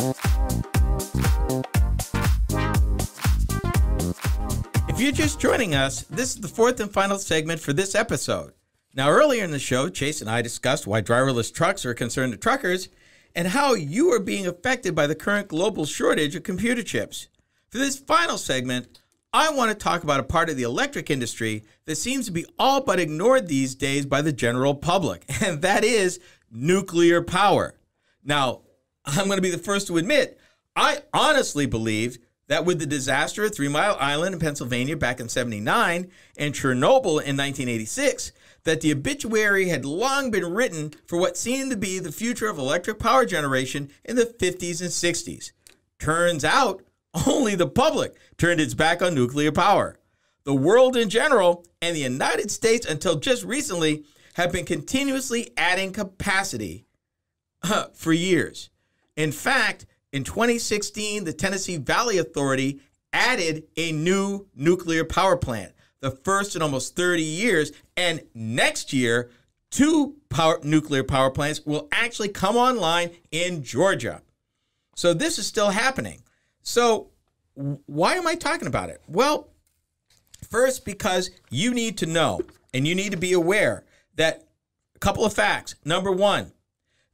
If you're just joining us, this is the fourth and final segment for this episode. Now, earlier in the show, Chase and I discussed why driverless trucks are a concern to truckers and how you are being affected by the current global shortage of computer chips. For this final segment, I want to talk about a part of the electric industry that seems to be all but ignored these days by the general public, and that is nuclear power. Now, I'm going to be the first to admit, I honestly believed that with the disaster at 3 Mile Island in Pennsylvania back in '79 and Chernobyl in 1986, that the obituary had long been written for what seemed to be the future of electric power generation in the 50s and 60s. Turns out, only the public turned its back on nuclear power. The world in general, and the United States until just recently, have been continuously adding capacity for years. In fact, in 2016, the Tennessee Valley Authority added a new nuclear power plant, the first in almost 30 years, and next year, 2 nuclear power plants will actually come online in Georgia. So this is still happening. So why am I talking about it? Well, first, because you need to know and you need to be aware that a couple of facts. Number one,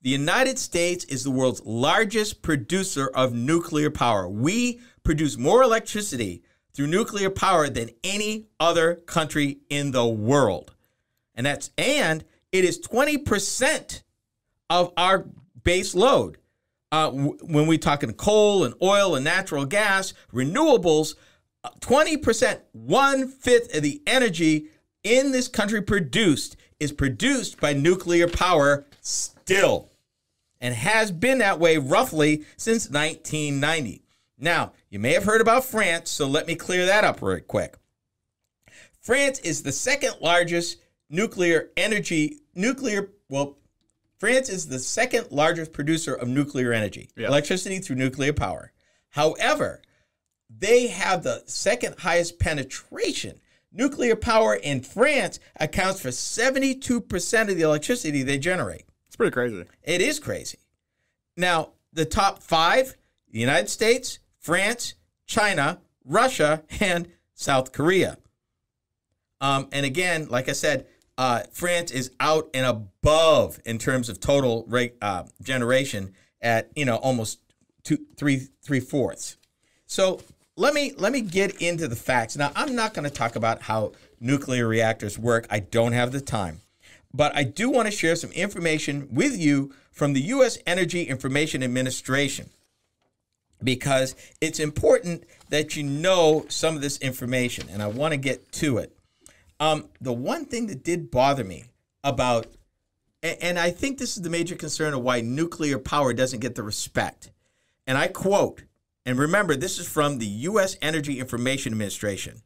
the United States is the world's largest producer of nuclear power. We produce more electricity through nuclear power than any other country in the world. And it is 20% of our base load. When we're talking coal and oil and natural gas, renewables, 20%, 1/5 of the energy in this country is produced by nuclear power still, and has been that way roughly since 1990. Now, you may have heard about France, so let me clear that up real quick. France is the second largest France is the second largest producer of nuclear energy, electricity through nuclear power. However, they have the second highest penetration. Nuclear power in France accounts for 72% of the electricity they generate. It's pretty crazy. It is crazy. Now, the top 5, the United States, France, China, Russia, and South Korea. And again, like I said, France is out and above in terms of total generation at almost 3/4. So let me get into the facts. Now, I'm not going to talk about how nuclear reactors work. I don't have the time. But I do want to share some information with you from the U.S. Energy Information Administration, because it's important that you know some of this information, and I want to get to it. The one thing that did bother me about, and I think this is the major concern of why nuclear power doesn't get the respect, and I quote, and remember, this is from the U.S. Energy Information Administration,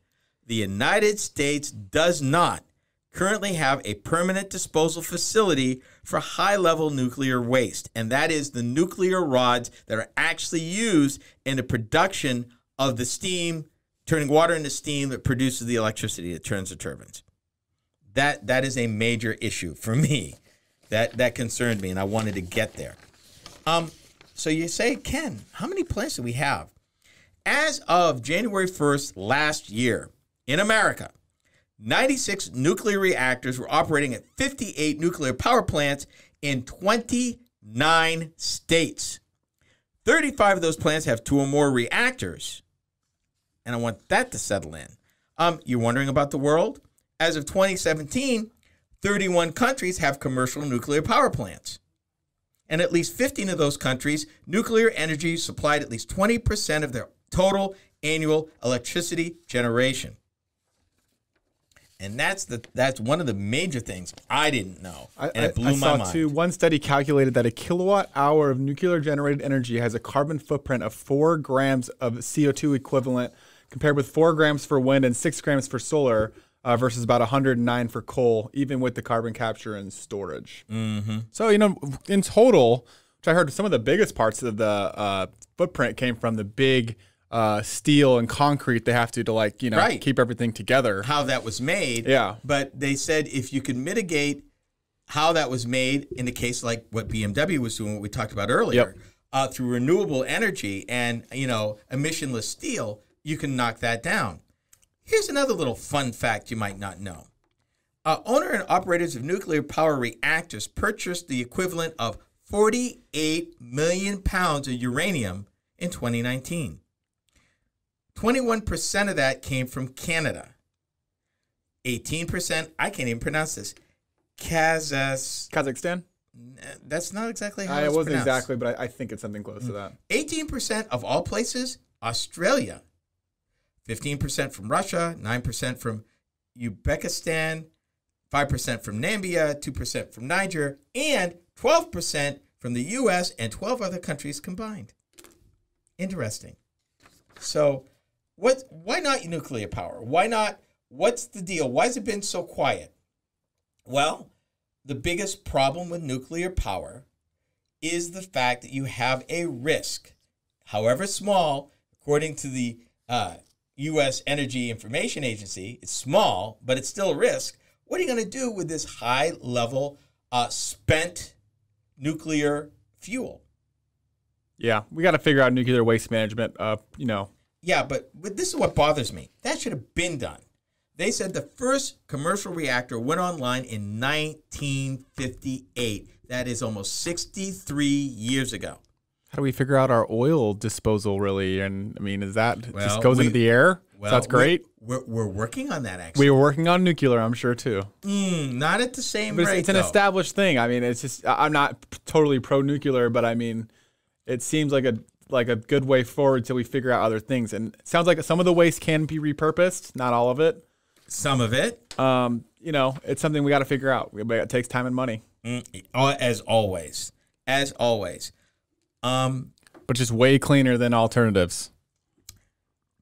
"The United States does not currently have a permanent disposal facility for high-level nuclear waste," and that is the nuclear rods that are actually used in the production of the steam, turning water into steam that produces the electricity that turns the turbines. That is a major issue for me. That concerned me, and I wanted to get there. So you say, Ken, how many plants do we have? As of January 1st last year, in America, 96 nuclear reactors were operating at 58 nuclear power plants in 29 states. 35 of those plants have 2 or more reactors. And I want that to settle in. You're wondering about the world? As of 2017, 31 countries have commercial nuclear power plants. And at least 15 of those countries, nuclear energy supplied at least 20% of their total annual electricity generation. And that's one of the major things I didn't know, and it blew my mind. I saw too, one study calculated that a kilowatt hour of nuclear generated energy has a carbon footprint of 4 grams of CO2 equivalent, compared with 4 grams for wind and 6 grams for solar, versus about 109 for coal, even with the carbon capture and storage. Mm-hmm. So, in total, which I heard some of the biggest parts of the footprint came from the big steel and concrete they have to right. keep everything together. How that was made. Yeah. But they said if you could mitigate how that was made in a case like what BMW was doing, what we talked about earlier, through renewable energy and, emissionless steel, you can knock that down. Here's another little fun fact you might not know. Owner and operators of nuclear power reactors purchased the equivalent of 48 million pounds of uranium in 2019. 21% of that came from Canada. 18%, I can't even pronounce this, Kazakhstan? That's not exactly how It it's wasn't pronounced. exactly, but I think it's something close to that. 18% of all places, Australia. 15% from Russia, 9% from Uzbekistan, 5% from Namibia, 2% from Niger, and 12% from the U.S. and 12 other countries combined. Interesting. So why not nuclear power? Why not? What's the deal? Why has it been so quiet? Well, the biggest problem with nuclear power is the fact that you have a risk, however small, according to the U.S. Energy Information Agency, it's small, but it's still a risk. What are you going to do with this high-level spent nuclear fuel? Yeah, we got to figure out nuclear waste management. Yeah, but this is what bothers me. That should have been done. They said the first commercial reactor went online in 1958. That is almost 63 years ago. How do we figure out our oil disposal, really? And I mean, is that just goes into the air? Well, so that's great. We're working on that, actually. We were working on nuclear, I'm sure, too. Not at the same rate, But it's an established thing. I mean, it's just, I'm not totally pro-nuclear, but I mean, it seems like a good way forward till we figure out other things. And it sounds like some of the waste can be repurposed, not all of it. Some of it. It's something we got to figure out. It takes time and money. As always. But just way cleaner than alternatives.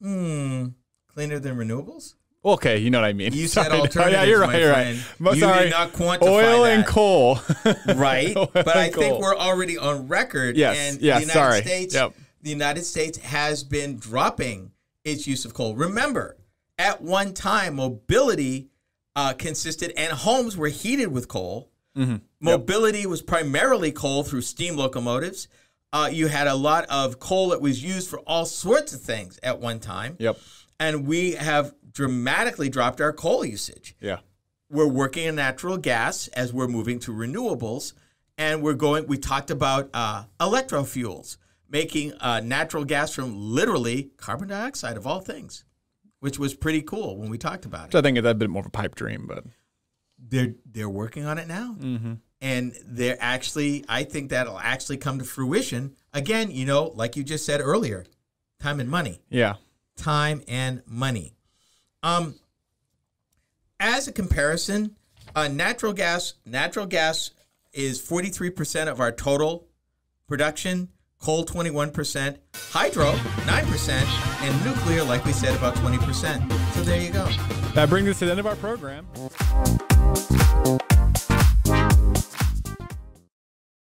Cleaner than renewables? Okay, you know what I mean. You said alternatives, yeah, you're right, my you're friend. right. You Sorry. did not quantify oil that. and coal. Right, Oil but I and think coal. we're already on record. Yes, and yes, the sorry. The United States has been dropping its use of coal. Remember, at one time, mobility consisted, and homes were heated with coal. Mm-hmm. Mobility was primarily coal through steam locomotives. You had a lot of coal that was used for all sorts of things at one time. Yep. And we have dramatically dropped our coal usage. Yeah. We're working in natural gas as we're moving to renewables. And we talked about electrofuels, making natural gas from literally carbon dioxide of all things, which was pretty cool when we talked about it. So I think it's a bit more of a pipe dream, but they're working on it now. Mm-hmm. And I think that'll actually come to fruition. Again, like you just said earlier, time and money. Yeah. Time and money. As a comparison, natural gas is 43% of our total production, coal 21%, hydro 9%, and nuclear, like we said, about 20%. So there you go. That brings us to the end of our program.